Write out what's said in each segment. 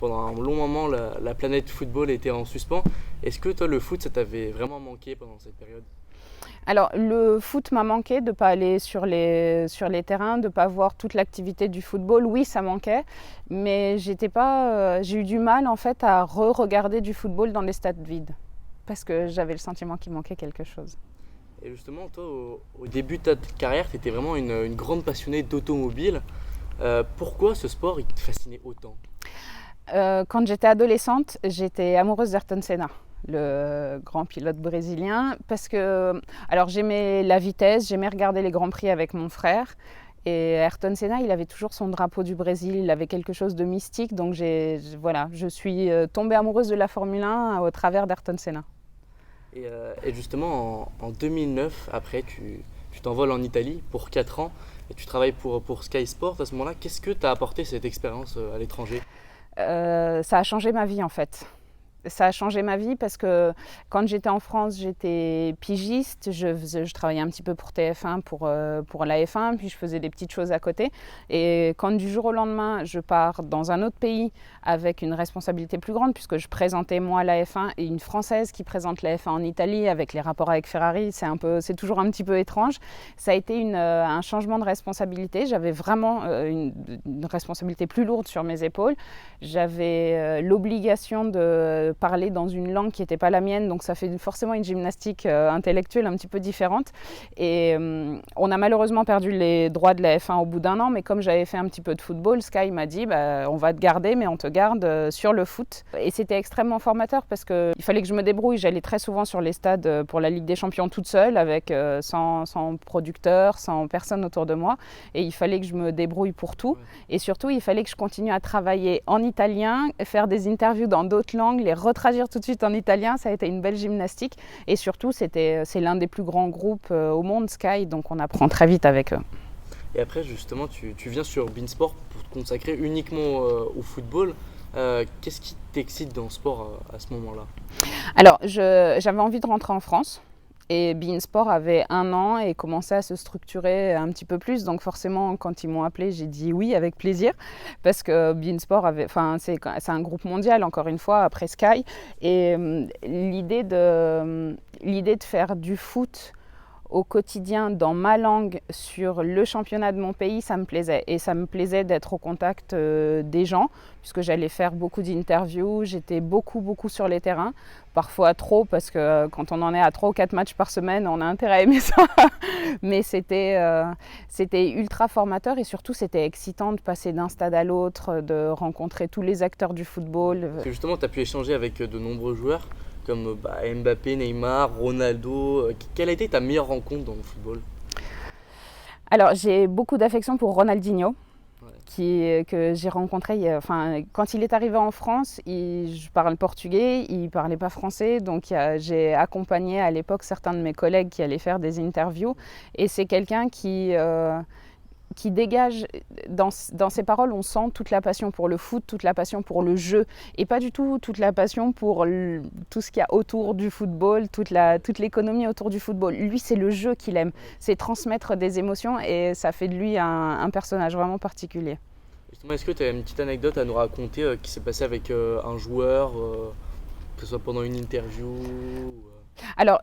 Pendant un long moment, la planète football était en suspens. Est-ce que toi, le foot, ça t'avait vraiment manqué pendant cette période? Alors, le foot m'a manqué de ne pas aller sur les terrains, de ne pas voir toute l'activité du football. Oui, ça manquait, mais j'ai eu du mal en fait à re-regarder du football dans les stades vides parce que j'avais le sentiment qu'il manquait quelque chose. Et justement, toi, au début de ta carrière, tu étais vraiment une grande passionnée d'automobile. Pourquoi ce sport, il te fascinait autant? Quand j'étais adolescente, j'étais amoureuse d'Ayrton Senna, le grand pilote brésilien, parce que alors j'aimais la vitesse, j'aimais regarder les grands prix avec mon frère. Et Ayrton Senna, il avait toujours son drapeau du Brésil, il avait quelque chose de mystique, donc je suis tombée amoureuse de la Formule 1 au travers d'Ayrton Senna. Et justement, en 2009, après, tu t'envoles en Italie pour 4 ans et tu travailles pour Sky Sport. À ce moment-là, qu'est-ce que t'as apporté cette expérience à l'étranger? Ça a changé ma vie en fait. Ça a changé ma vie parce que quand j'étais en France, j'étais pigiste, je travaillais un petit peu pour TF1, pour la F1, puis je faisais des petites choses à côté. Et quand du jour au lendemain, je pars dans un autre pays avec une responsabilité plus grande, puisque je présentais moi la F1 et une Française qui présente la F1 en Italie avec les rapports avec Ferrari, c'est toujours un petit peu étrange. Ça a été un changement de responsabilité. J'avais vraiment une responsabilité plus lourde sur mes épaules. J'avais l'obligation de parler dans une langue qui n'était pas la mienne, donc ça fait forcément une gymnastique intellectuelle un petit peu différente. Et on a malheureusement perdu les droits de la F1 au bout d'un an, mais comme j'avais fait un petit peu de football, Sky m'a dit on va te garder, mais on te garde sur le foot. Et c'était extrêmement formateur parce qu'il fallait que je me débrouille. J'allais très souvent sur les stades pour la Ligue des Champions toute seule, avec sans producteur, sans personne autour de moi. Et il fallait que je me débrouille pour tout. Et surtout, il fallait que je continue à travailler en italien, faire des interviews dans d'autres langues, les retraduire tout de suite en italien. Ça a été une belle gymnastique. Et surtout, c'est l'un des plus grands groupes au monde, Sky, donc on apprend très vite avec eux. Et après, justement, tu viens sur beIN Sport pour te consacrer uniquement au football. Qu'est-ce qui t'excite dans le sport à ce moment-là? Alors, j'avais envie de rentrer en France. Et beIN Sport avait 1 an et commençait à se structurer un petit peu plus. Donc forcément, quand ils m'ont appelé, j'ai dit oui avec plaisir. Parce que beIN Sport c'est un groupe mondial, encore une fois, après Sky. Et l'idée de faire du foot au quotidien dans ma langue sur le championnat de mon pays, ça me plaisait. Et ça me plaisait d'être au contact des gens, puisque j'allais faire beaucoup d'interviews, j'étais beaucoup sur les terrains, parfois trop, parce que quand on en est à 3 ou 4 matchs par semaine, on a intérêt à aimer ça. Mais c'était ultra formateur et surtout c'était excitant de passer d'un stade à l'autre, de rencontrer tous les acteurs du football. Parce que justement, tu as pu échanger avec de nombreux joueurs comme Mbappé, Neymar, Ronaldo. Quelle a été ta meilleure rencontre dans le football? Alors j'ai beaucoup d'affection pour Ronaldinho, que j'ai rencontré, quand il est arrivé en France, je parle portugais, il ne parlait pas français, donc j'ai accompagné à l'époque certains de mes collègues qui allaient faire des interviews, et c'est quelqu'un qui dégage, dans ses paroles, on sent toute la passion pour le foot, toute la passion pour le jeu, et pas du tout toute la passion pour tout ce qu'il y a autour du football, toute l'économie autour du football. Lui, c'est le jeu qu'il aime, c'est transmettre des émotions, et ça fait de lui un personnage vraiment particulier. Justement, est-ce que tu as une petite anecdote à nous raconter qui s'est passée avec un joueur, que ce soit pendant une interview Alors,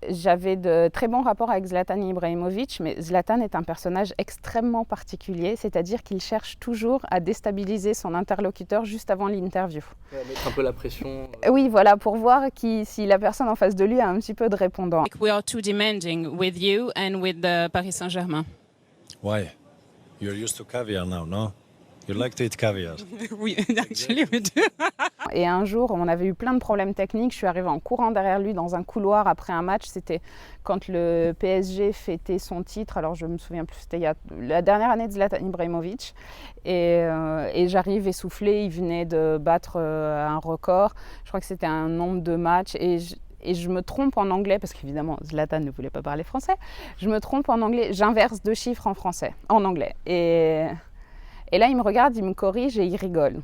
j'avais de très bons rapports avec Zlatan Ibrahimovic, mais Zlatan est un personnage extrêmement particulier, c'est-à-dire qu'il cherche toujours à déstabiliser son interlocuteur juste avant l'interview. mettre un peu la pression Oui, voilà, pour voir si la personne en face de lui a un petit peu de répondant. We are too demanding with you and with the Paris Saint-Germain. Why? You're used to caviar now, no? You like to eat caviar. We actually we do. Et un jour, on avait eu plein de problèmes techniques. Je suis arrivée en courant derrière lui dans un couloir après un match. C'était quand le PSG fêtait son titre. Alors, je me souviens plus, c'était la dernière année de Zlatan Ibrahimovic. Et j'arrive essoufflée. Il venait de battre un record. Je crois que c'était un nombre de matchs. Et je me trompe en anglais, parce qu'évidemment, Zlatan ne voulait pas parler français. Je me trompe en anglais. J'inverse 2 chiffres en anglais. Et là, il me regarde, il me corrige et il rigole.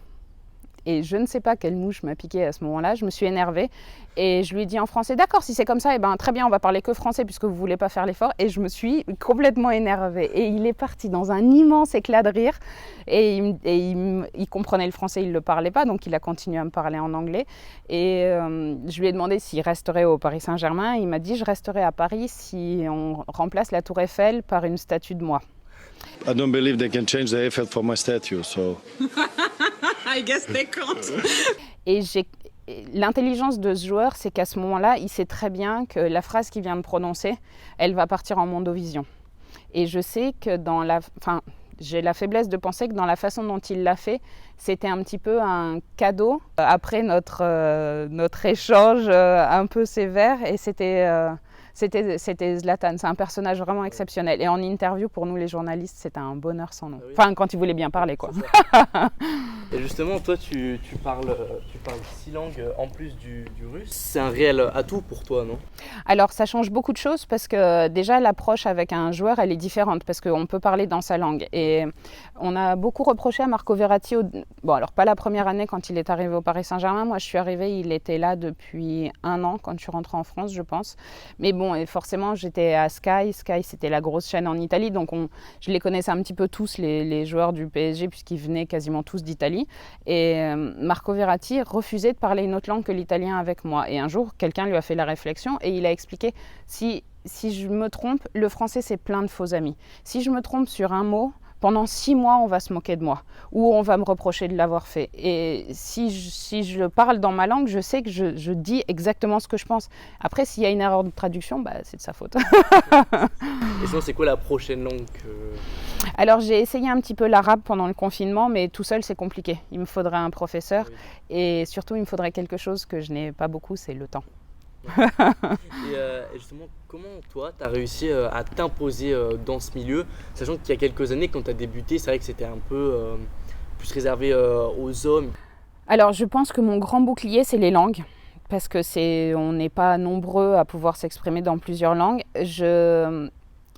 Et je ne sais pas quelle mouche m'a piqué à ce moment-là. Je me suis énervée et je lui ai dit en français, d'accord, si c'est comme ça, eh ben, très bien, on va parler que français puisque vous ne voulez pas faire l'effort. Et je me suis complètement énervée. Et il est parti dans un immense éclat de rire. Et il comprenait le français, il ne le parlait pas, donc il a continué à me parler en anglais. Et je lui ai demandé s'il resterait au Paris Saint-Germain. Il m'a dit, je resterai à Paris si on remplace la Tour Eiffel par une statue de moi. I don't believe they can change the Eiffel for my statue, so... I guess they can't. Et l'intelligence de ce joueur, c'est qu'à ce moment-là, il sait très bien que la phrase qu'il vient de prononcer, elle va partir en mondovision. Et je sais que j'ai la faiblesse de penser que dans la façon dont il l'a fait, c'était un petit peu un cadeau après notre échange un peu sévère. Et c'était Zlatan, c'est un personnage vraiment exceptionnel. Et en interview, pour nous les journalistes, c'était un bonheur sans nom. Enfin, quand il voulait bien parler, quoi. Et justement, toi, tu parles 6 langues en plus du russe. C'est un réel atout pour toi, non? Alors, ça change beaucoup de choses parce que déjà, l'approche avec un joueur, elle est différente parce qu'on peut parler dans sa langue. Et on a beaucoup reproché à Marco Verratti, bon, alors pas la première année quand il est arrivé au Paris Saint-Germain. Moi, je suis arrivée, il était là depuis 1 an quand je suis rentrée en France, je pense. Mais bon, et forcément, j'étais à Sky. Sky, c'était la grosse chaîne en Italie. Donc, je les connaissais un petit peu tous, les joueurs du PSG, puisqu'ils venaient quasiment tous d'Italie. Et Marco Verratti refusait de parler une autre langue que l'italien avec moi. Et un jour, quelqu'un lui a fait la réflexion et il a expliqué, si je me trompe, le français, c'est plein de faux amis. Si je me trompe sur un mot, pendant 6 mois, on va se moquer de moi ou on va me reprocher de l'avoir fait. Et si je parle dans ma langue, je sais que je dis exactement ce que je pense. Après, s'il y a une erreur de traduction, c'est de sa faute. Et sinon, c'est quoi la prochaine langue Alors, j'ai essayé un petit peu l'arabe pendant le confinement, mais tout seul, c'est compliqué. Il me faudrait un professeur et surtout, il me faudrait quelque chose que je n'ai pas beaucoup, c'est le temps. Et justement, comment toi, tu as réussi à t'imposer dans ce milieu, sachant qu'il y a quelques années, quand tu as débuté, c'est vrai que c'était un peu plus réservé aux hommes. Alors, je pense que mon grand bouclier, c'est les langues, parce que on n'est pas nombreux à pouvoir s'exprimer dans plusieurs langues.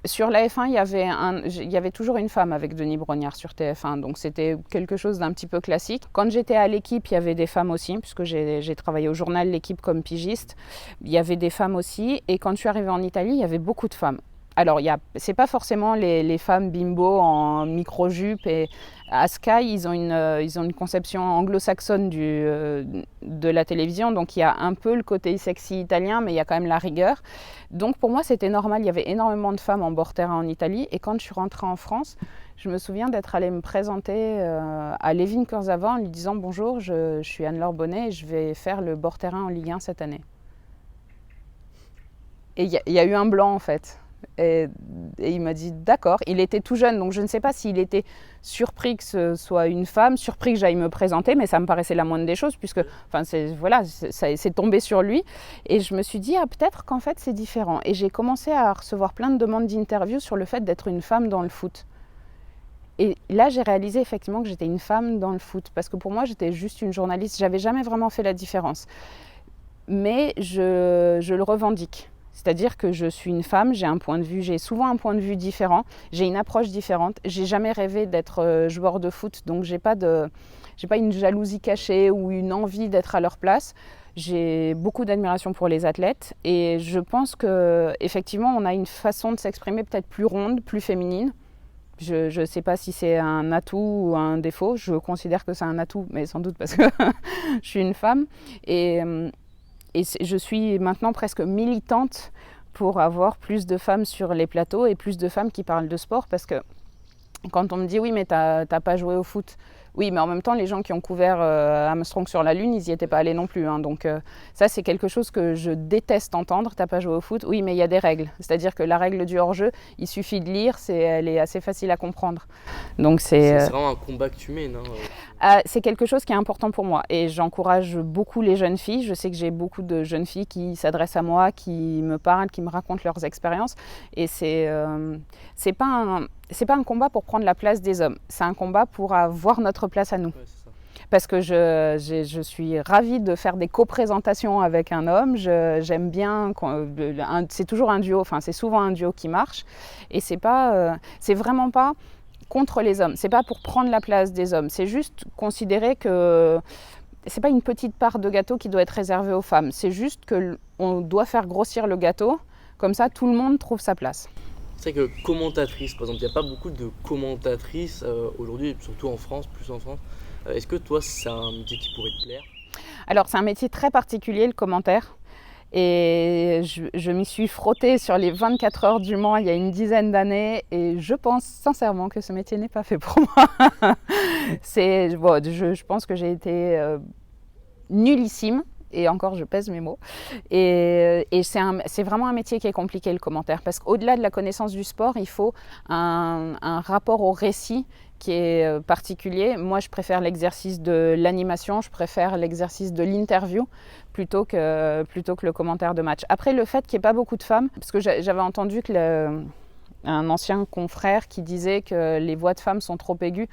Sur la F1, il y avait toujours une femme avec Denis Brognard sur TF1, donc c'était quelque chose d'un petit peu classique. Quand j'étais à l'équipe, il y avait des femmes aussi, puisque j'ai travaillé au journal L'équipe comme pigiste. Il y avait des femmes aussi, et quand je suis arrivée en Italie, il y avait beaucoup de femmes. Alors, c'est pas forcément les femmes bimbo en micro-jupe. Et à Sky, ils ont une conception anglo-saxonne de la télévision. Donc, il y a un peu le côté sexy italien, mais il y a quand même la rigueur. Donc, pour moi, c'était normal. Il y avait énormément de femmes en bord terrain en Italie. Et quand je suis rentrée en France, je me souviens d'être allée me présenter à Lévin Kurzava en lui disant « Bonjour, je suis Anne-Laure Bonnet et je vais faire le bord terrain en Ligue 1 cette année. » Et il y a eu un blanc, en fait. Et il m'a dit d'accord, il était tout jeune, donc je ne sais pas s'il était surpris que ce soit une femme, surpris que j'aille me présenter, mais ça me paraissait la moindre des choses, puisque c'est tombé sur lui. Et je me suis dit, peut-être qu'en fait c'est différent. Et j'ai commencé à recevoir plein de demandes d'interviews sur le fait d'être une femme dans le foot. Et là, j'ai réalisé effectivement que j'étais une femme dans le foot, parce que pour moi, j'étais juste une journaliste, j'avais jamais vraiment fait la différence. Mais je le revendique. C'est-à-dire que je suis une femme, j'ai souvent un point de vue différent, j'ai une approche différente. J'ai jamais rêvé d'être joueur de foot, donc j'ai pas une jalousie cachée ou une envie d'être à leur place. J'ai beaucoup d'admiration pour les athlètes et je pense qu'effectivement, on a une façon de s'exprimer peut-être plus ronde, plus féminine. Je ne sais pas si c'est un atout ou un défaut. Je considère que c'est un atout, mais sans doute parce que je suis une femme. Et je suis maintenant presque militante pour avoir plus de femmes sur les plateaux et plus de femmes qui parlent de sport, parce que quand on me dit « oui, mais t'as pas joué au foot », oui, mais en même temps, les gens qui ont couvert Armstrong sur la Lune, ils n'y étaient pas allés non plus. Hein. Donc ça, c'est quelque chose que je déteste entendre. T'as pas joué au foot? Oui, mais il y a des règles. C'est-à-dire que la règle du hors-jeu, il suffit de lire, elle est assez facile à comprendre. Donc c'est vraiment un combat que tu mènes. C'est quelque chose qui est important pour moi. Et j'encourage beaucoup les jeunes filles. Je sais que j'ai beaucoup de jeunes filles qui s'adressent à moi, qui me parlent, qui me racontent leurs expériences. Et c'est pas un combat pour prendre la place des hommes. C'est un combat pour avoir notre place à nous. Ouais, c'est ça. Parce que je suis ravie de faire des co-présentations avec un homme. J'aime bien, c'est toujours un duo, enfin c'est souvent un duo qui marche. Et c'est vraiment pas contre les hommes. C'est pas pour prendre la place des hommes. C'est juste considérer que c'est pas une petite part de gâteau qui doit être réservée aux femmes. C'est juste qu'on doit faire grossir le gâteau, comme ça tout le monde trouve sa place. C'est vrai que commentatrice, par exemple, il n'y a pas beaucoup de commentatrices aujourd'hui, surtout en France, plus en France. Est-ce que toi, c'est un métier qui pourrait te plaire? Alors c'est un métier très particulier, le commentaire. Et je m'y suis frottée sur les 24 heures du Mans il y a une dizaine d'années et je pense sincèrement que ce métier n'est pas fait pour moi. Je pense que j'ai été nullissime. Et encore, je pèse mes mots. Et c'est vraiment un métier qui est compliqué, le commentaire. Parce qu'au-delà de la connaissance du sport, il faut un rapport au récit qui est particulier. Moi, je préfère l'exercice de l'animation, je préfère l'exercice de l'interview plutôt que le commentaire de match. Après, le fait qu'il n'y ait pas beaucoup de femmes, parce que j'avais entendu un ancien confrère qui disait que les voix de femmes sont trop aiguës.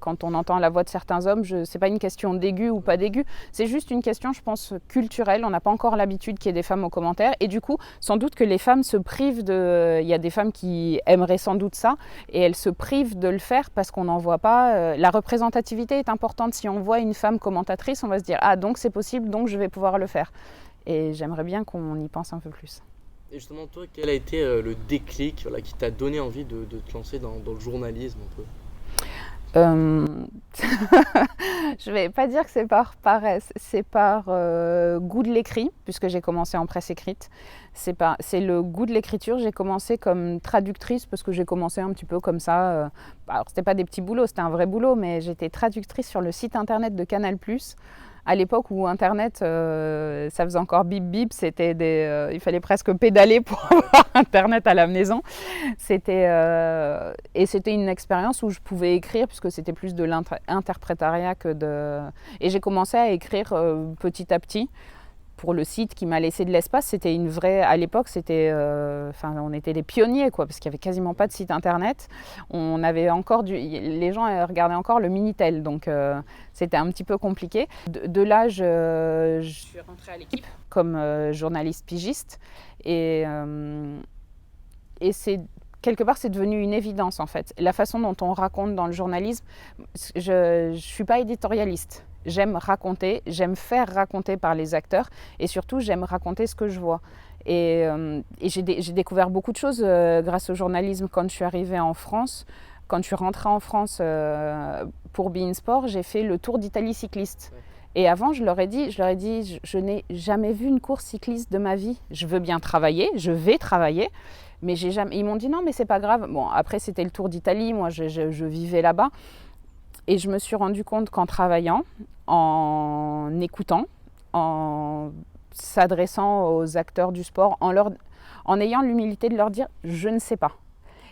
Quand on entend la voix de certains hommes, ce n'est pas une question d'aigu ou pas d'aigu, c'est juste une question, je pense, culturelle. On n'a pas encore l'habitude qu'il y ait des femmes aux commentaires et du coup, sans doute que les femmes se privent il y a des femmes qui aimeraient sans doute ça et elles se privent de le faire parce qu'on n'en voit pas. La représentativité est importante. Si on voit une femme commentatrice, on va se dire « Ah, donc c'est possible, donc je vais pouvoir le faire ». Et j'aimerais bien qu'on y pense un peu plus. Et justement, toi, quel a été le déclic qui t'a donné envie de te lancer dans le journalisme un peu? Je vais pas dire que c'est par paresse, c'est par goût de l'écrit, puisque j'ai commencé en presse écrite. C'est le goût de l'écriture. J'ai commencé comme traductrice, parce que j'ai commencé un petit peu comme ça. Alors, c'était pas des petits boulots, c'était un vrai boulot, mais j'étais traductrice sur le site internet de Canal+. À l'époque où Internet, ça faisait encore bip bip, il fallait presque pédaler pour avoir Internet à la maison. C'était une expérience où je pouvais écrire, puisque c'était plus de l'interprétariat que de... Et j'ai commencé à écrire petit à petit. Pour le site qui m'a laissé de l'espace, c'était une vraie... À l'époque, on était des pionniers, quoi, parce qu'il n'y avait quasiment pas de site internet. On avait encore les gens regardaient encore le Minitel, donc c'était un petit peu compliqué. De là, je suis rentrée à l'équipe comme journaliste pigiste. Et quelque part, c'est devenu une évidence, en fait. La façon dont on raconte dans le journalisme, je ne suis pas éditorialiste. J'aime raconter, j'aime faire raconter par les acteurs et surtout j'aime raconter ce que je vois. Et j'ai découvert beaucoup de choses grâce au journalisme quand je suis arrivée en France. Quand je suis rentrée en France pour beIN Sport, j'ai fait le Tour d'Italie cycliste. Et avant, je leur ai dit, je n'ai jamais vu une course cycliste de ma vie. Je veux bien travailler, je vais travailler, mais ils m'ont dit non, mais c'est pas grave. Bon, après c'était le Tour d'Italie, moi je vivais là-bas. Et je me suis rendu compte qu'en travaillant, en écoutant, en s'adressant aux acteurs du sport, en ayant l'humilité de leur dire « je ne sais pas ».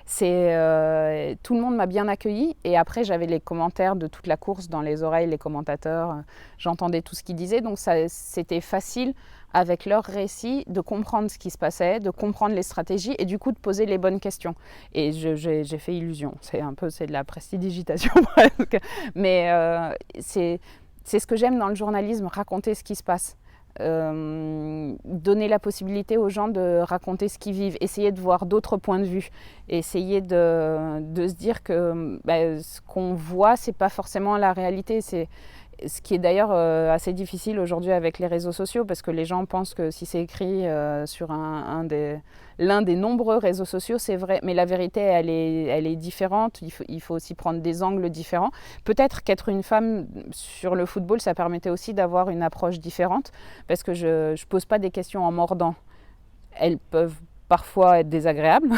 Tout le monde m'a bien accueilli et après j'avais les commentaires de toute la course dans les oreilles, les commentateurs, j'entendais tout ce qu'ils disaient, donc c'était facile avec leur récit de comprendre ce qui se passait, de comprendre les stratégies et du coup de poser les bonnes questions. Et j'ai fait illusion, c'est de la prestidigitation presque, mais c'est ce que j'aime dans le journalisme, raconter ce qui se passe. Donner la possibilité aux gens de raconter ce qu'ils vivent, essayer de voir d'autres points de vue, essayer de se dire que ce qu'on voit, c'est pas forcément la réalité. C'est ce qui est d'ailleurs assez difficile aujourd'hui avec les réseaux sociaux, parce que les gens pensent que si c'est écrit sur l'un des nombreux réseaux sociaux, c'est vrai. Mais la vérité, elle est différente. Il faut aussi prendre des angles différents. Peut-être qu'être une femme sur le football, ça permettait aussi d'avoir une approche différente, parce que je ne pose pas des questions en mordant. Elles peuvent parfois être désagréables,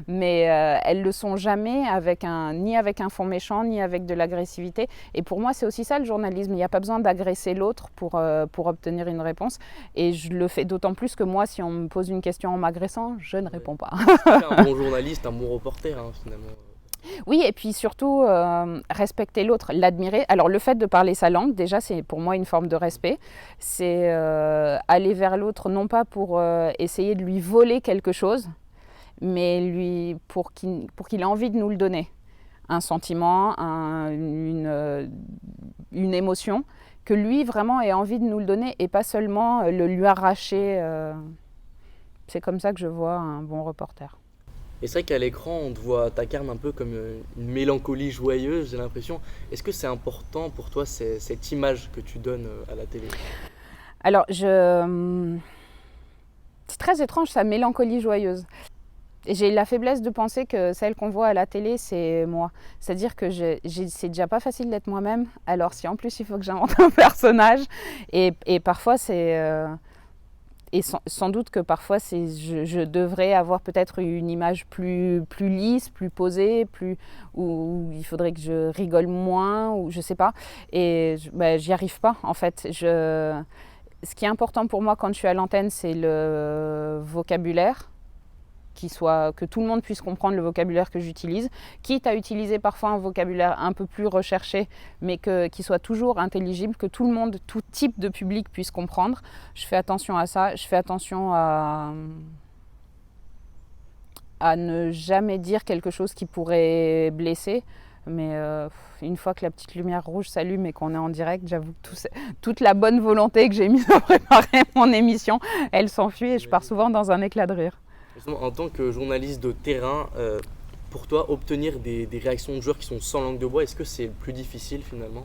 mais elles ne le sont jamais ni avec un fond méchant, ni avec de l'agressivité. Et pour moi, c'est aussi ça le journalisme. Il n'y a pas besoin d'agresser l'autre pour obtenir une réponse. Et je le fais d'autant plus que moi, si on me pose une question en m'agressant, je ne réponds pas. Un bon journaliste, un bon reporter, finalement. Oui, et puis surtout, respecter l'autre, l'admirer. Alors, le fait de parler sa langue, déjà, c'est pour moi une forme de respect. C'est aller vers l'autre, non pas pour essayer de lui voler quelque chose, mais pour qu'il ait envie de nous le donner. Un sentiment, une émotion, que lui, vraiment, ait envie de nous le donner et pas seulement le lui arracher. C'est comme ça que je vois un bon reporter. Et c'est vrai qu'à l'écran, on te voit, t'incarnes un peu comme une mélancolie joyeuse, j'ai l'impression. Est-ce que c'est important pour toi, cette image que tu donnes à la télé? Alors, c'est très étrange, sa mélancolie joyeuse. Et j'ai la faiblesse de penser que celle qu'on voit à la télé, c'est moi. C'est-à-dire que c'est déjà pas facile d'être moi-même. Alors si en plus il faut que j'invente un personnage, et parfois c'est... et sans doute que parfois je devrais avoir peut-être une image plus lisse, plus posée, où il faudrait que je rigole moins, ou je sais pas. Et j'y arrive pas en fait. Ce qui est important pour moi quand je suis à l'antenne, c'est le vocabulaire. Que tout le monde puisse comprendre le vocabulaire que j'utilise, quitte à utiliser parfois un vocabulaire un peu plus recherché, mais qui soit toujours intelligible, que tout le monde, tout type de public puisse comprendre. Je fais attention à ça, je fais attention à ne jamais dire quelque chose qui pourrait blesser. Mais une fois que la petite lumière rouge s'allume et qu'on est en direct, j'avoue que toute la bonne volonté que j'ai mise à préparer mon émission, elle s'enfuit et je pars souvent dans un éclat de rire. Justement, en tant que journaliste de terrain, pour toi, obtenir des réactions de joueurs qui sont sans langue de bois, est-ce que c'est le plus difficile finalement?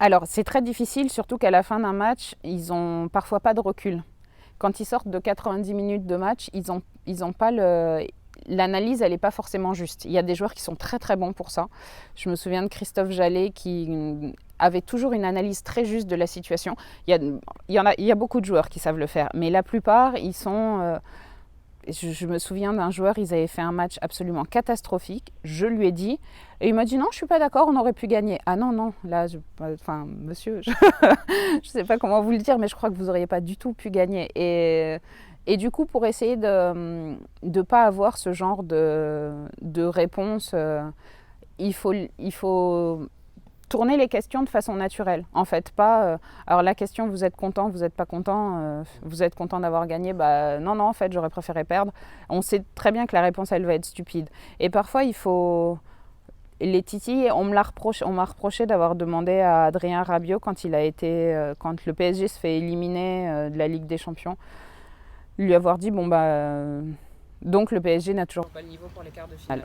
Alors, c'est très difficile, surtout qu'à la fin d'un match, ils n'ont parfois pas de recul. Quand ils sortent de 90 minutes de match, ils ont pas l'analyse, elle n'est pas forcément juste. Il y a des joueurs qui sont très très bons pour ça. Je me souviens de Christophe Jallet qui avait toujours une analyse très juste de la situation. Il y a beaucoup de joueurs qui savent le faire, mais la plupart, ils sont... je me souviens d'un joueur, ils avaient fait un match absolument catastrophique. Je lui ai dit, et il m'a dit non, je suis pas d'accord, on aurait pu gagner. Ah non, là, monsieur, je sais pas comment vous le dire, mais je crois que vous auriez pas du tout pu gagner. Et du coup, pour essayer de ne pas avoir ce genre de réponse, il faut tourner les questions de façon naturelle. En fait, pas... alors la question, vous êtes content, vous n'êtes pas content, vous êtes content d'avoir gagné, non, en fait, j'aurais préféré perdre. On sait très bien que la réponse, elle va être stupide. Et parfois, il faut... Les titis, on m'a reproché d'avoir demandé à Adrien Rabiot, quand le PSG se fait éliminer de la Ligue des Champions, lui avoir dit, donc le PSG n'a toujours pas le niveau pour les quarts de finale.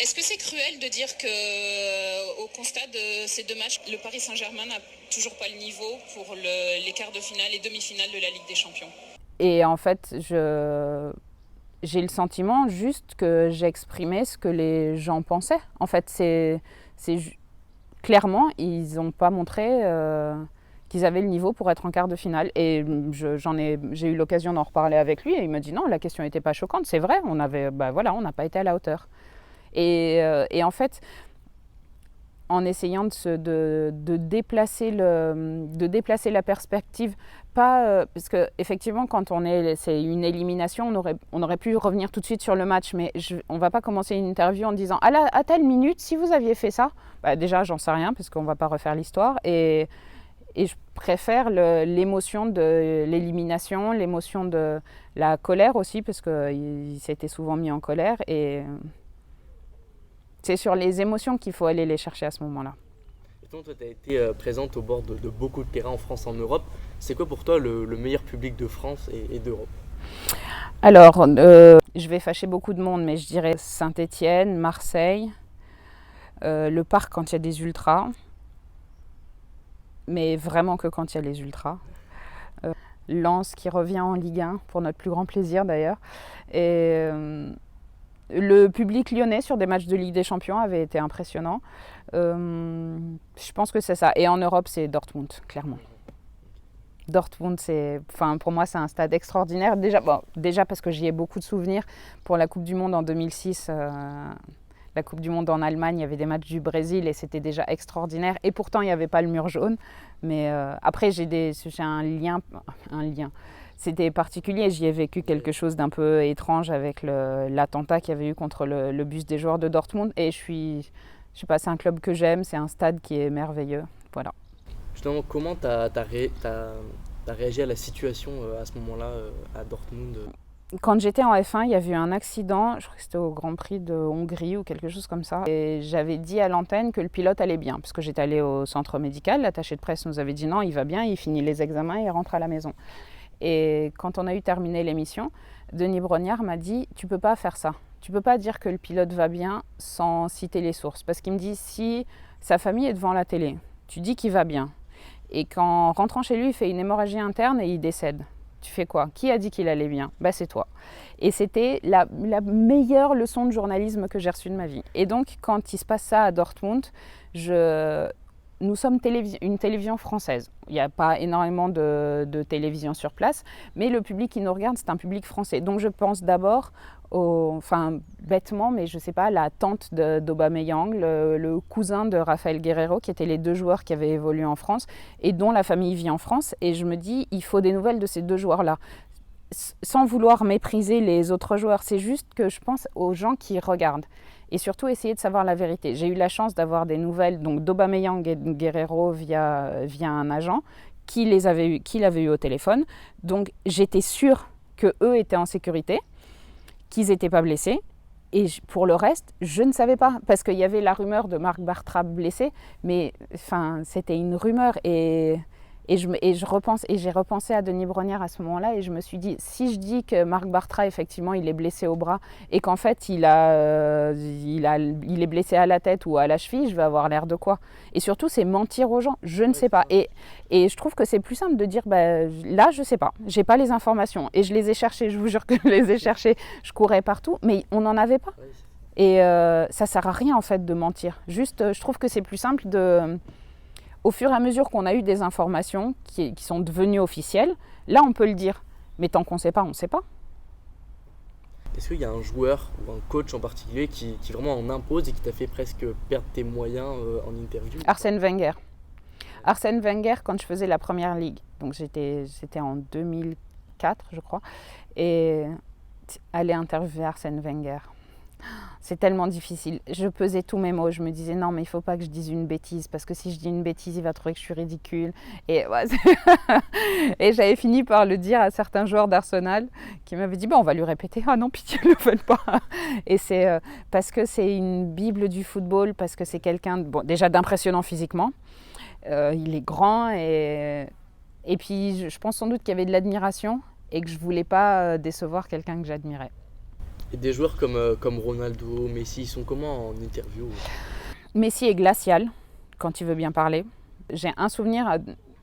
Est-ce que c'est cruel de dire qu'au constat de ces deux matchs, le Paris Saint-Germain n'a toujours pas le niveau pour les quarts de finale et demi-finale de la Ligue des Champions? Et en fait, j'ai le sentiment juste que j'exprimais ce que les gens pensaient. En fait, clairement, ils n'ont pas montré qu'ils avaient le niveau pour être en quart de finale. Et j'ai eu l'occasion d'en reparler avec lui et il me dit non, la question n'était pas choquante. C'est vrai, on n'a pas été à la hauteur. Et en fait, en essayant de déplacer la perspective, parce que effectivement, quand c'est une élimination, on aurait pu revenir tout de suite sur le match, mais on va pas commencer une interview en disant à telle minute, si vous aviez fait ça, déjà j'en sais rien parce qu'on va pas refaire l'histoire, et je préfère l'émotion de l'élimination, l'émotion de la colère aussi, parce qu'il s'était souvent mis en colère, et c'est sur les émotions qu'il faut aller les chercher à ce moment-là. Et toi, tu as été présente au bord de beaucoup de terrains en France, en Europe. C'est quoi pour toi le meilleur public de France et d'Europe? Alors, je vais fâcher beaucoup de monde, mais je dirais Saint-Étienne, Marseille, le Parc quand il y a des ultras, mais vraiment que quand il y a les ultras. Lens qui revient en Ligue 1, pour notre plus grand plaisir d'ailleurs. Et le public lyonnais sur des matchs de Ligue des Champions avait été impressionnant. Je pense que c'est ça. Et en Europe, c'est Dortmund, clairement. Dortmund, pour moi, c'est un stade extraordinaire. Déjà parce que j'y ai beaucoup de souvenirs. Pour la Coupe du Monde en 2006, la Coupe du Monde en Allemagne, il y avait des matchs du Brésil et c'était déjà extraordinaire. Et pourtant, il n'y avait pas le mur jaune. Mais après, j'ai un lien. C'était particulier, j'y ai vécu quelque chose d'un peu étrange avec l'attentat qu'il y avait eu contre le bus des joueurs de Dortmund. Et je sais pas, c'est un club que j'aime, c'est un stade qui est merveilleux. Voilà. Justement, comment t'as réagi à la situation à ce moment-là à Dortmund? Quand j'étais en F1, il y avait eu un accident, je crois que c'était au Grand Prix de Hongrie ou quelque chose comme ça. Et j'avais dit à l'antenne que le pilote allait bien, parce que j'étais allée au centre médical, l'attaché de presse nous avait dit non, il va bien, il finit les examens et il rentre à la maison. Et quand on a eu terminé l'émission, Denis Brognard m'a dit « Tu peux pas faire ça. Tu peux pas dire que le pilote va bien sans citer les sources. » Parce qu'il me dit « Si sa famille est devant la télé, tu dis qu'il va bien. Et qu'en rentrant chez lui, il fait une hémorragie interne et il décède. Tu fais quoi? Qui a dit qu'il allait bien? Bah, c'est toi. » Et c'était la meilleure leçon de journalisme que j'ai reçue de ma vie. Et donc, quand il se passe ça à Dortmund, nous sommes une télévision française. Il n'y a pas énormément de télévision sur place, mais le public qui nous regarde, c'est un public français. Donc je pense d'abord, bêtement, mais je ne sais pas, la tante d'Aubameyang, le cousin de Rafael Guerreiro, qui étaient les deux joueurs qui avaient évolué en France et dont la famille vit en France. Et je me dis, il faut des nouvelles de ces deux joueurs-là. Sans vouloir mépriser les autres joueurs, c'est juste que je pense aux gens qui regardent. Et surtout essayer de savoir la vérité. J'ai eu la chance d'avoir des nouvelles d'Aubameyang et de Guerreiro via un agent qui l'avait eu au téléphone. Donc j'étais sûre qu'eux étaient en sécurité, qu'ils n'étaient pas blessés. Et pour le reste, je ne savais pas. Parce qu'il y avait la rumeur de Marc Bartra blessé, mais c'était une rumeur. Et j'ai repensé à Denis Brognard à ce moment-là et je me suis dit, si je dis que Marc Bartra, effectivement, il est blessé au bras et qu'en fait, il est blessé à la tête ou à la cheville, je vais avoir l'air de quoi? Et surtout, c'est mentir aux gens. Je ne sais pas. Et je trouve que c'est plus simple de dire, là, je ne sais pas. Je n'ai pas les informations. Et je les ai cherchées, je vous jure que je les ai cherchées. Je courais partout, mais on n'en avait pas. Et ça ne sert à rien, en fait, de mentir. Juste, je trouve que c'est plus simple au fur et à mesure qu'on a eu des informations qui sont devenues officielles, là on peut le dire. Mais tant qu'on ne sait pas, on ne sait pas. Est-ce qu'il y a un joueur ou un coach en particulier qui vraiment en impose et qui t'a fait presque perdre tes moyens en interview? Arsène Wenger. Arsène Wenger, quand je faisais la première ligue, donc c'était en 2004 je crois, et aller interviewer Arsène Wenger. C'est tellement difficile. Je pesais tous mes mots. Je me disais non, mais il ne faut pas que je dise une bêtise parce que si je dis une bêtise, il va trouver que je suis ridicule. Et, ouais, et j'avais fini par le dire à certains joueurs d'Arsenal qui m'avaient dit on va lui répéter. Ah non, pitié, ne le faites pas. Et c'est parce que c'est une bible du football, parce que c'est quelqu'un déjà d'impressionnant physiquement. Il est grand et puis je pense sans doute qu'il y avait de l'admiration et que je ne voulais pas décevoir quelqu'un que j'admirais. Et des joueurs comme Ronaldo, Messi, ils sont comment en interview? Messi est glacial quand il veut bien parler. J'ai un souvenir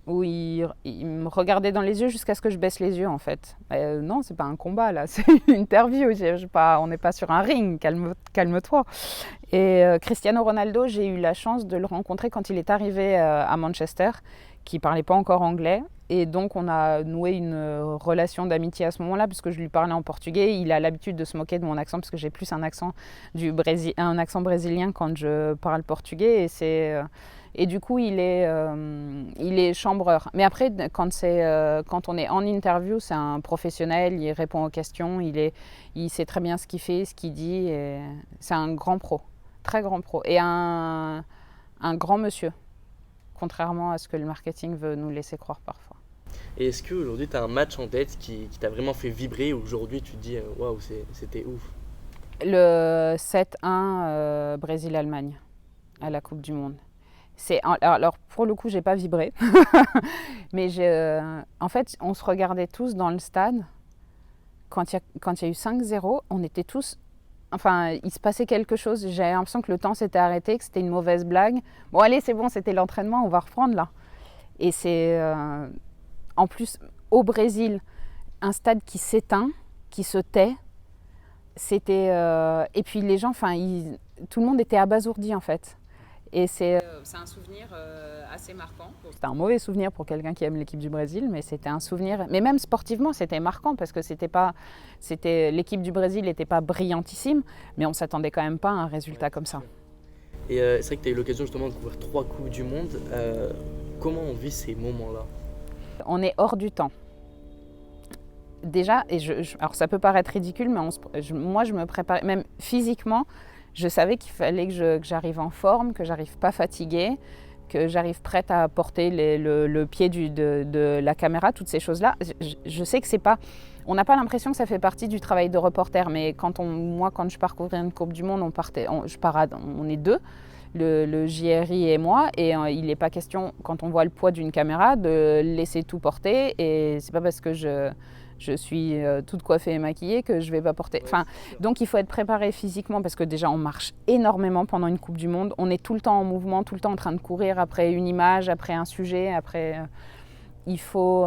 où il me regardait dans les yeux jusqu'à ce que je baisse les yeux en fait. Non, c'est pas un combat là, c'est une interview. On n'est pas sur un ring, calme-toi. Et Cristiano Ronaldo, j'ai eu la chance de le rencontrer quand il est arrivé à Manchester, qui parlait pas encore anglais. Et donc, on a noué une relation d'amitié à ce moment-là, puisque je lui parlais en portugais. Il a l'habitude de se moquer de mon accent, parce que j'ai plus un accent brésilien quand je parle portugais. Et du coup, il est chambreur. Mais après, quand on est en interview, c'est un professionnel, il répond aux questions, il sait très bien ce qu'il fait, ce qu'il dit. Et c'est un grand pro, très grand pro. Et un grand monsieur, contrairement à ce que le marketing veut nous laisser croire parfois. Et est-ce qu'aujourd'hui, tu as un match en tête qui t'a vraiment fait vibrer, ou aujourd'hui tu te dis waouh, c'était ouf? Le 7-1 Brésil-Allemagne à la Coupe du Monde. Alors pour le coup, j'ai pas vibré, mais en fait, on se regardait tous dans le stade. Quand il y a eu 5-0, on était tous... Enfin, il se passait quelque chose. J'avais l'impression que le temps s'était arrêté, que c'était une mauvaise blague. Bon, allez, c'est bon, c'était l'entraînement, on va reprendre là. Et c'est... En plus, au Brésil, un stade qui s'éteint, qui se tait. C'était... Et puis les gens, tout le monde était abasourdi en fait. Et c'est un souvenir assez marquant. C'était un mauvais souvenir pour quelqu'un qui aime l'équipe du Brésil, mais c'était un souvenir... Mais même sportivement, c'était marquant parce que l'équipe du Brésil n'était pas brillantissime, mais on ne s'attendait quand même pas à un résultat comme ça. Et c'est vrai que tu as eu l'occasion justement de couvrir 3 Coupes du Monde. Comment on vit ces moments-là? On est hors du temps. Déjà, alors ça peut paraître ridicule, mais moi je me préparais, même physiquement, je savais qu'il fallait que j'arrive en forme, que j'arrive pas fatiguée, que j'arrive prête à porter le pied de la caméra, toutes ces choses-là. Je sais que c'est pas... On n'a pas l'impression que ça fait partie du travail de reporter, mais quand je pars couvrir une Coupe du Monde, on est deux, le JRI et moi, et il n'est pas question, quand on voit le poids d'une caméra, de laisser tout porter. Et c'est pas parce que je je suis toute coiffée et maquillée que je ne vais pas porter. Enfin, donc il faut être préparé physiquement parce que déjà on marche énormément pendant une Coupe du Monde. On est tout le temps en mouvement, tout le temps en train de courir après une image, après un sujet, après... il faut...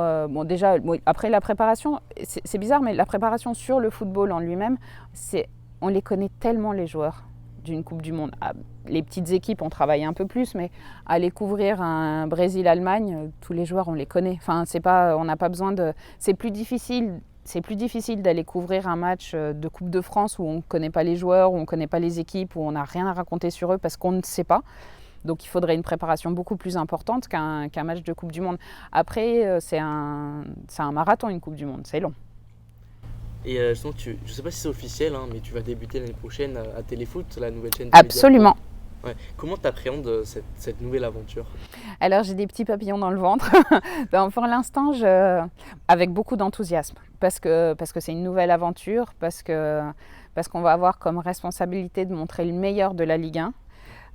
après la préparation, c'est bizarre, mais la préparation sur le football en lui-même, on les connaît tellement les joueurs d'une Coupe du Monde. Les petites équipes, on travaille un peu plus, mais aller couvrir un Brésil-Allemagne, tous les joueurs, on les connaît. Enfin, on n'a pas besoin de... C'est plus difficile d'aller couvrir un match de Coupe de France où on ne connaît pas les joueurs, où on ne connaît pas les équipes, où on n'a rien à raconter sur eux parce qu'on ne sait pas. Donc il faudrait une préparation beaucoup plus importante qu'un match de Coupe du Monde. Après, c'est un marathon, une Coupe du Monde, c'est long. Et sinon, je ne sais pas si c'est officiel, hein, mais tu vas débuter l'année prochaine à Téléfoot, la nouvelle chaîne. Absolument. Ouais. Comment tu appréhendes cette nouvelle aventure? Alors j'ai des petits papillons dans le ventre. Donc, pour l'instant, avec beaucoup d'enthousiasme, parce que c'est une nouvelle aventure, parce qu'on va avoir comme responsabilité de montrer le meilleur de la Ligue 1.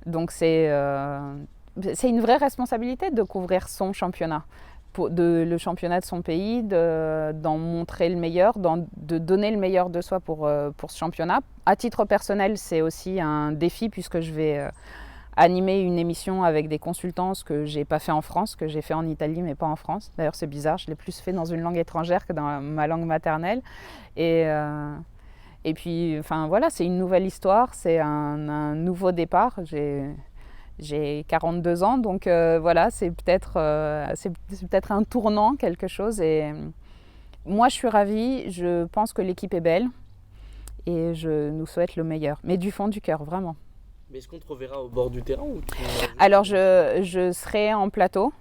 Donc c'est une vraie responsabilité de couvrir son championnat, le championnat de son pays, d'en montrer le meilleur, de donner le meilleur de soi pour ce championnat. À titre personnel, c'est aussi un défi puisque je vais animer une émission avec des consultants, ce que je n'ai pas fait en France, que j'ai fait en Italie mais pas en France. D'ailleurs c'est bizarre, je l'ai plus fait dans une langue étrangère que dans ma langue maternelle. Et puis, enfin voilà, c'est une nouvelle histoire, c'est un nouveau départ. J'ai 42 ans, donc voilà, c'est peut-être un tournant, quelque chose. Et moi, je suis ravie, je pense que l'équipe est belle et je nous souhaite le meilleur. Mais du fond du cœur, vraiment. Mais est-ce qu'on te reverra au bord du terrain ou Alors, je serai en plateau.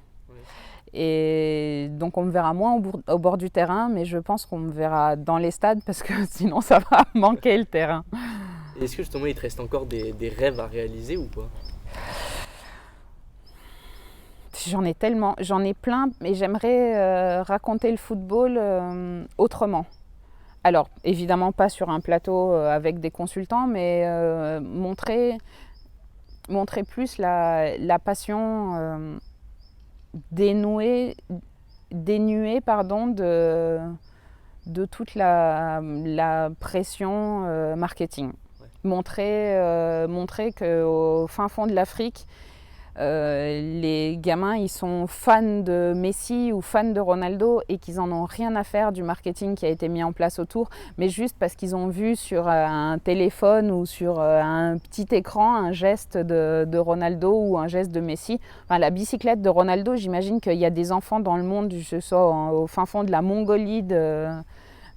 Et donc on me verra moins au bord du terrain, mais je pense qu'on me verra dans les stades parce que sinon ça va manquer le terrain. Et est-ce que justement il te reste encore des rêves à réaliser ou pas? J'en ai tellement, j'en ai plein, mais j'aimerais raconter le football autrement. Alors évidemment pas sur un plateau avec des consultants, mais montrer plus la passion dénuée de toute la pression marketing. Ouais. Montrer qu'au fin fond de l'Afrique, les gamins ils sont fans de Messi ou fans de Ronaldo et qu'ils en ont rien à faire du marketing qui a été mis en place autour, mais juste parce qu'ils ont vu sur un téléphone ou sur un petit écran un geste de Ronaldo ou un geste de Messi. Enfin, la bicyclette de Ronaldo, j'imagine qu'il y a des enfants dans le monde, je sais, au fin fond de la Mongolie,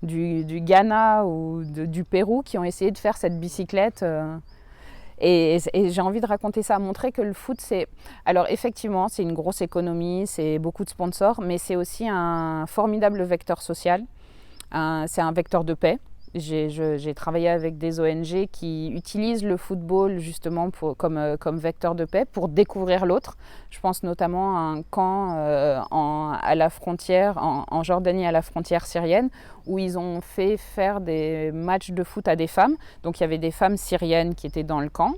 du Ghana ou du Pérou qui ont essayé de faire cette bicyclette. Et j'ai envie de raconter ça, montrer que le foot, c'est... Alors effectivement, c'est une grosse économie, c'est beaucoup de sponsors, mais c'est aussi un formidable vecteur social. C'est un vecteur de paix. J'ai travaillé avec des ONG qui utilisent le football justement comme vecteur de paix pour découvrir l'autre. Je pense notamment à un camp à la frontière, en Jordanie, à la frontière syrienne, où ils ont fait faire des matchs de foot à des femmes. Donc il y avait des femmes syriennes qui étaient dans le camp.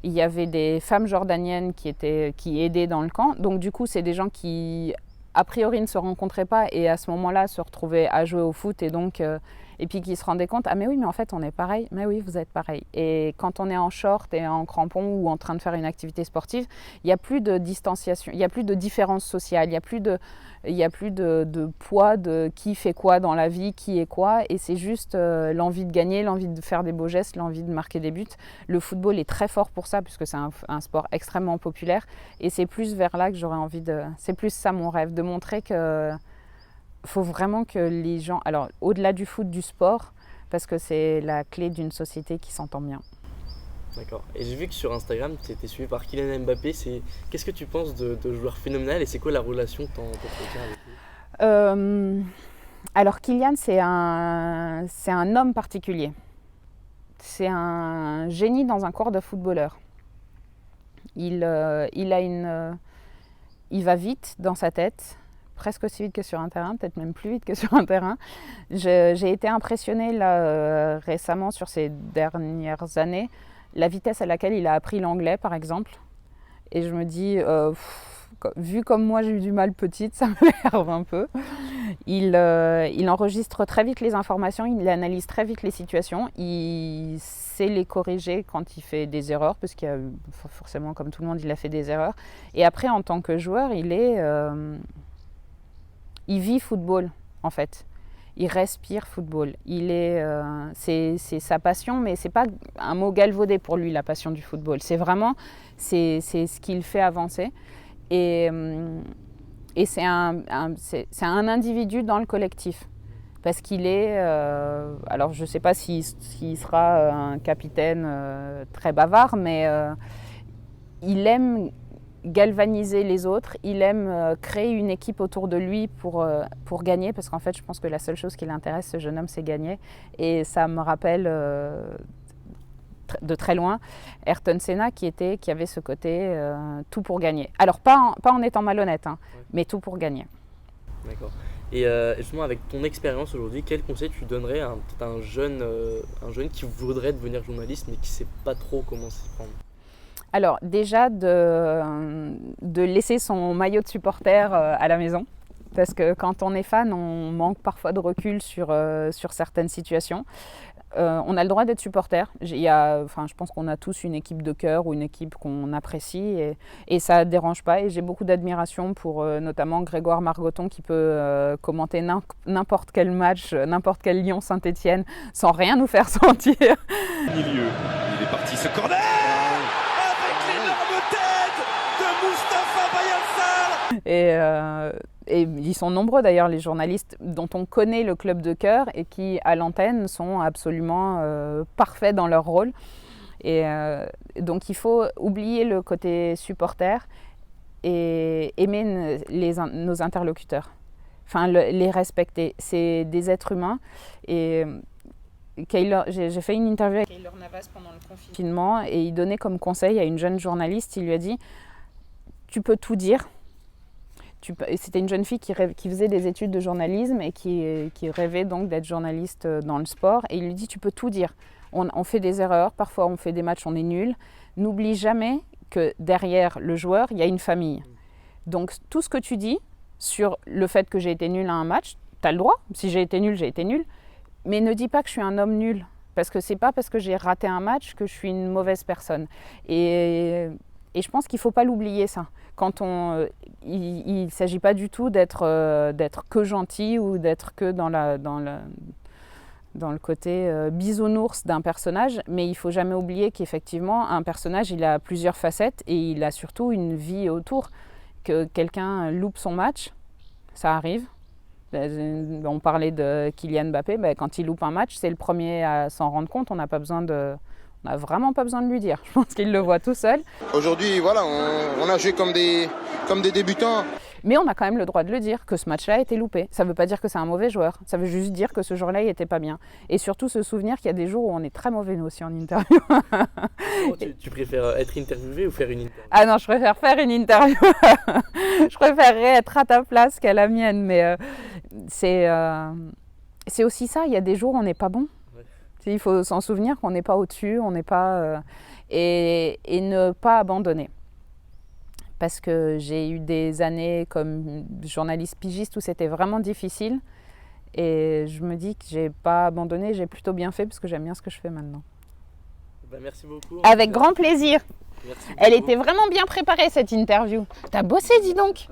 Il y avait des femmes jordaniennes qui aidaient dans le camp. Donc du coup, c'est des gens qui, a priori, ne se rencontraient pas et à ce moment-là se retrouvaient à jouer au foot et puis qui se rendaient compte, ah mais oui, mais en fait on est pareil, mais oui, vous êtes pareil. Et quand on est en short et en crampon ou en train de faire une activité sportive, il n'y a plus de distanciation, il n'y a plus de différence sociale, il n'y a plus de poids de qui fait quoi dans la vie, qui est quoi, et c'est juste l'envie de gagner, l'envie de faire des beaux gestes, l'envie de marquer des buts. Le football est très fort pour ça, puisque c'est un sport extrêmement populaire, et c'est plus vers là que j'aurais envie c'est plus ça mon rêve, de montrer que faut vraiment que les gens, alors au-delà du foot, du sport, parce que c'est la clé d'une société qui s'entend bien. D'accord. Et j'ai vu que sur Instagram, tu étais suivi par Kylian Mbappé. Qu'est-ce que tu penses de joueur phénoménal et c'est quoi la relation que tu entretiens avec lui? Alors Kylian, c'est un homme particulier. C'est un génie dans un corps de footballeur. Il va vite dans sa tête. Presque aussi vite que sur un terrain, peut-être même plus vite que sur un terrain. J'ai été impressionnée là, récemment sur ces dernières années, la vitesse à laquelle il a appris l'anglais par exemple. Et je me dis, vu comme moi j'ai eu du mal petite, ça m'énerve un peu. Il enregistre très vite les informations, il analyse très vite les situations, il sait les corriger quand il fait des erreurs, parce qu'il y a forcément, comme tout le monde, il a fait des erreurs. Et après, en tant que joueur, il vit football, en fait. Il respire football. C'est sa passion, mais c'est pas un mot galvaudé pour lui, la passion du football. C'est vraiment, c'est ce qui le fait avancer. Et c'est un individu dans le collectif. Parce qu'il est, alors je ne sais pas s'il sera un capitaine très bavard, mais il aime galvaniser les autres, il aime créer une équipe autour de lui pour gagner, parce qu'en fait je pense que la seule chose qui l'intéresse, ce jeune homme, c'est gagner. Et ça me rappelle de très loin Ayrton Senna qui avait ce côté tout pour gagner. Alors pas en étant malhonnête, hein, mais tout pour gagner. D'accord. Et justement, avec ton expérience aujourd'hui, quel conseil tu donnerais à un jeune qui voudrait devenir journaliste mais qui ne sait pas trop comment s'y prendre? Alors déjà de laisser son maillot de supporter à la maison, parce que quand on est fan, on manque parfois de recul sur certaines situations. On a le droit d'être supporter. Je pense qu'on a tous une équipe de cœur ou une équipe qu'on apprécie et ça ne dérange pas. Et j'ai beaucoup d'admiration pour notamment Grégoire Margoton qui peut commenter n'importe quel match, n'importe quel Lyon-Saint-Etienne sans rien nous faire sentir. Milieu, il est parti ce corner avec l'énorme tête de Moustapha Bayansal. Et ils sont nombreux d'ailleurs, les journalistes dont on connaît le club de cœur et qui, à l'antenne, sont absolument parfaits dans leur rôle. Et donc il faut oublier le côté supporter et aimer nos interlocuteurs. Enfin, les respecter. C'est des êtres humains. Et j'ai fait une interview avec Keylor Navas pendant le confinement et il donnait comme conseil à une jeune journaliste, il lui a dit « Tu peux tout dire ». C'était une jeune fille qui faisait des études de journalisme et qui rêvait donc d'être journaliste dans le sport. Et il lui dit, tu peux tout dire. On fait des erreurs, parfois on fait des matchs, on est nul. N'oublie jamais que derrière le joueur, il y a une famille. Donc tout ce que tu dis sur le fait que j'ai été nul à un match, tu as le droit. Si j'ai été nul, j'ai été nul. Mais ne dis pas que je suis un homme nul. Parce que c'est pas parce que j'ai raté un match que je suis une mauvaise personne. Et je pense qu'il ne faut pas l'oublier, ça. Il ne s'agit pas du tout d'être que gentil ou d'être que dans le côté bisounours d'un personnage, mais il ne faut jamais oublier qu'effectivement, un personnage, il a plusieurs facettes et il a surtout une vie autour. Que quelqu'un loupe son match, ça arrive. On parlait de Kylian Mbappé, quand il loupe un match, c'est le premier à s'en rendre compte, on n'a vraiment pas besoin de lui dire. Je pense qu'il le voit tout seul. Aujourd'hui, voilà, on a joué comme des débutants. Mais on a quand même le droit de le dire, que ce match-là a été loupé. Ça ne veut pas dire que c'est un mauvais joueur. Ça veut juste dire que ce jour-là, il n'était pas bien. Et surtout se souvenir qu'il y a des jours où on est très mauvais, nous aussi, en interview. Tu préfères être interviewé ou faire une interview? Ah non, je préfère faire une interview. Je préférerais être à ta place qu'à la mienne. Mais c'est aussi ça. Il y a des jours où on n'est pas bon. Il faut s'en souvenir qu'on n'est pas au-dessus, on n'est pas... et ne pas abandonner. Parce que j'ai eu des années comme journaliste pigiste où c'était vraiment difficile. Et je me dis que je n'ai pas abandonné, j'ai plutôt bien fait parce que j'aime bien ce que je fais maintenant. Merci beaucoup. Avec grand plaisir. Merci beaucoup. Elle était vraiment bien préparée, cette interview. T'as bossé, dis donc.